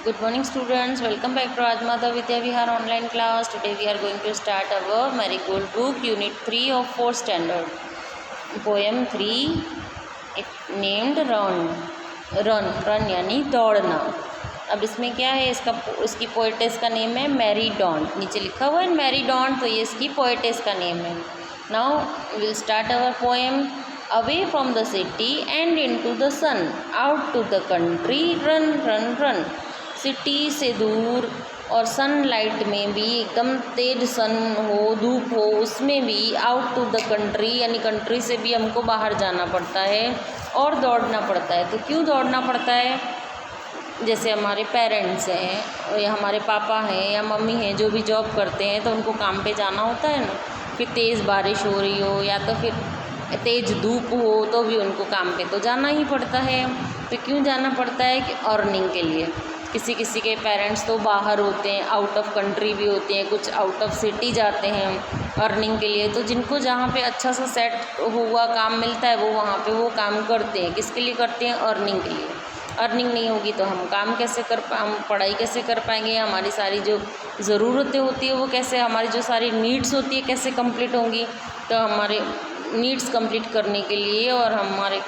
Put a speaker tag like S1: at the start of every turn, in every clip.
S1: Good morning students, welcome back to Rajmata Vidya Vihar online class. Today we are going to start our Marigold book unit 3 of 4th standard. Poem 3 named Run यानी दौड़ना. अब इसमें क्या है, इसकी poetess का name है Mary don't. नीचे लिखा हुआ है मैरी डॉन्ट, तो ये इसकी पोएटेस का नेम है. Now will start our poem. Away from the city and into the sun, out to the country, run run run. City से दूर और सनलाइट में भी, एकदम तेज सन हो, धूप हो, उसमें भी आउट टू द कंट्री यानी कंट्री से भी हमको बाहर जाना पड़ता है और दौड़ना पड़ता है. तो क्यों दौड़ना पड़ता है? जैसे हमारे पेरेंट्स हैं या हमारे पापा हैं या मम्मी हैं जो भी जॉब करते हैं, तो उनको काम पे जाना होता है ना. फिर तेज़ बारिश हो रही हो या तो फिर तेज़ धूप हो, तो भी उनको काम पे तो जाना ही पड़ता है. तो क्यों जाना पड़ता है? कि अर्निंग के लिए. किसी किसी के पेरेंट्स तो बाहर होते हैं, आउट ऑफ कंट्री भी होते हैं, कुछ आउट ऑफ सिटी जाते हैं अर्निंग के लिए. तो जिनको जहाँ पे अच्छा सा सेट हुआ काम मिलता है, वो वहाँ पे वो काम करते हैं. किसके लिए करते हैं? अर्निंग के लिए. अर्निंग नहीं होगी तो हम काम कैसे हम पढ़ाई कैसे कर पाएंगे? हमारी सारी जो ज़रूरतें होती है वो कैसे, हमारी जो सारी नीड्स होती है कैसे कंप्लीट होंगी? तो हमारे नीड्स कंप्लीट करने के लिए और हमारे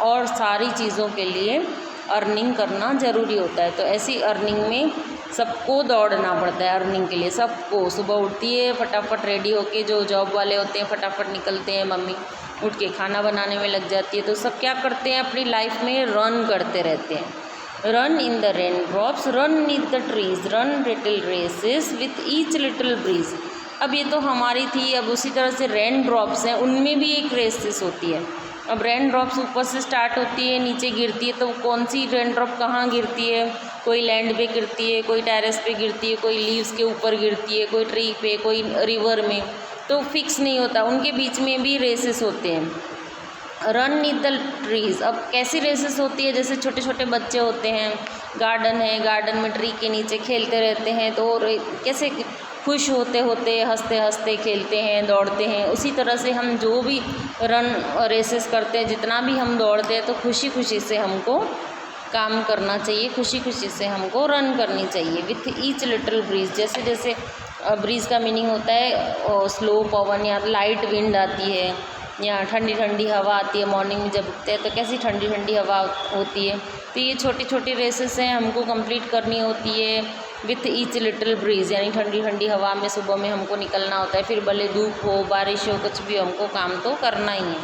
S1: और सारी चीज़ों के लिए अर्निंग करना ज़रूरी होता है. तो ऐसी अर्निंग में सबको दौड़ना पड़ता है. अर्निंग के लिए सबको सुबह उठती है, फटाफट रेडी होके, जो जॉब वाले होते हैं फटाफट निकलते हैं, मम्मी उठ के खाना बनाने में लग जाती है. तो सब क्या करते हैं? अपनी लाइफ में रन करते रहते हैं. Run in the rain drops, run in the trees, run little races with each little breeze. अब ये तो हमारी थी. अब उसी तरह से रेन ड्रॉप्स हैं, उनमें भी एक रेसेस होती है. अब रेन ड्रॉप्स ऊपर से स्टार्ट होती है, नीचे गिरती है. तो कौन सी रेन ड्रॉप कहाँ गिरती है? कोई लैंड पे गिरती है, कोई टेरेस पे गिरती है, कोई लीव्स के ऊपर गिरती है, कोई ट्री पे, कोई रिवर में. तो फिक्स नहीं होता, उनके बीच में भी रेसेस होते हैं. Run in the trees. अब कैसी रेसेस होती है? जैसे छोटे छोटे बच्चे होते हैं, गार्डन है, गार्डन में ट्री के नीचे खेलते रहते हैं, तो कैसे खुश होते होते, हंसते हंसते खेलते हैं, दौड़ते हैं. उसी तरह से हम जो भी रन रेसेस करते हैं, जितना भी हम दौड़ते हैं, तो खुशी खुशी से हमको काम करना चाहिए, खुशी खुशी से हमको रन करनी चाहिए. With each little breeze. जैसे जैसे ब्रीज का मीनिंग होता है स्लो पवन या लाइट विंड आती है, या ठंडी ठंडी हवा आती है. मॉर्निंग में जब उठते हैं तो कैसी ठंडी ठंडी हवा होती है. तो ये छोटी छोटी रेसेस हैं, हमको कंप्लीट करनी होती है. विथ ईच लिटिल ब्रीज यानी ठंडी ठंडी हवा में सुबह में हमको निकलना होता है. फिर भले धूप हो, बारिश हो, कुछ भी हमको काम तो करना ही है.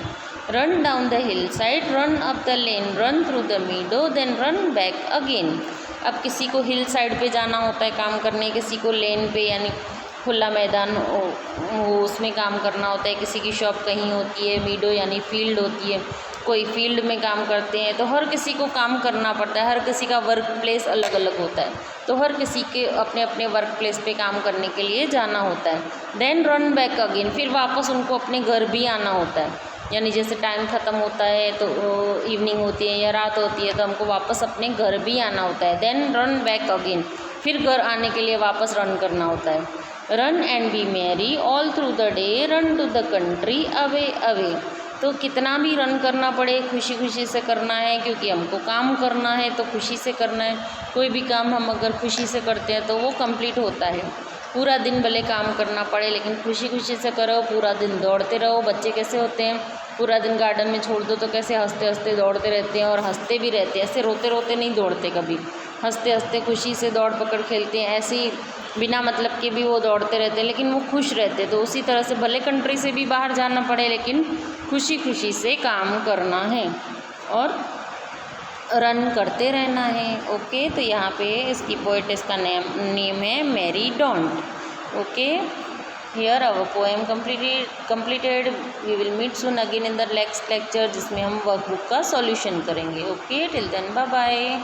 S1: Run down the hill side, run up the lane, run through the meadow, then run back again. अब किसी को हिल साइड पे जाना होता है काम करने, किसी को लेन पे यानी खुला मैदान हो उसमें काम करना होता है, किसी की शॉप कहीं होती है, मीडो यानी फील्ड होती है, कोई फील्ड में काम करते हैं. तो हर किसी को काम करना पड़ता है. हर किसी का वर्क प्लेस अलग अलग होता है, तो हर किसी के अपने अपने वर्क प्लेस पे काम करने के लिए जाना होता है. Then run back again. फिर वापस उनको अपने घर भी आना होता है. यानी जैसे टाइम ख़त्म होता है तो इवनिंग होती है या रात होती है, तो हमको वापस अपने घर भी आना होता है. Then run back again. फिर घर आने के लिए वापस रन करना होता है. Run and be merry all through the day, run to the country away away. तो कितना भी रन करना पड़े, खुशी खुशी से करना है, क्योंकि हमको काम करना है तो खुशी से करना है. कोई भी काम हम अगर खुशी से करते हैं तो वो कंप्लीट होता है. पूरा दिन भले काम करना पड़े, लेकिन खुशी खुशी से करो, पूरा दिन दौड़ते रहो. बच्चे कैसे होते हैं, पूरा दिन गार्डन में छोड़ दो तो कैसे हंसते हंसते दौड़ते रहते हैं और हंसते भी रहते हैं. ऐसे रोते रोते नहीं दौड़ते कभी, हंसते हंसते खुशी से दौड़ पकड़ खेलते हैं. ऐसे ही बिना मतलब के भी वो दौड़ते रहते हैं, लेकिन वो खुश रहते हैं. तो उसी तरह से भले कंट्री से भी बाहर जाना पड़े, लेकिन खुशी खुशी से काम करना है और रन करते रहना है. ओके, तो यहाँ पे इसकी पोएटेस का नेम है मैरी डॉन्ट. Okay, here our poem completed. We will meet soon again in the next lecture, जिसमें हम वर्कबुक का सॉल्यूशन करेंगे. Okay, till then bye bye.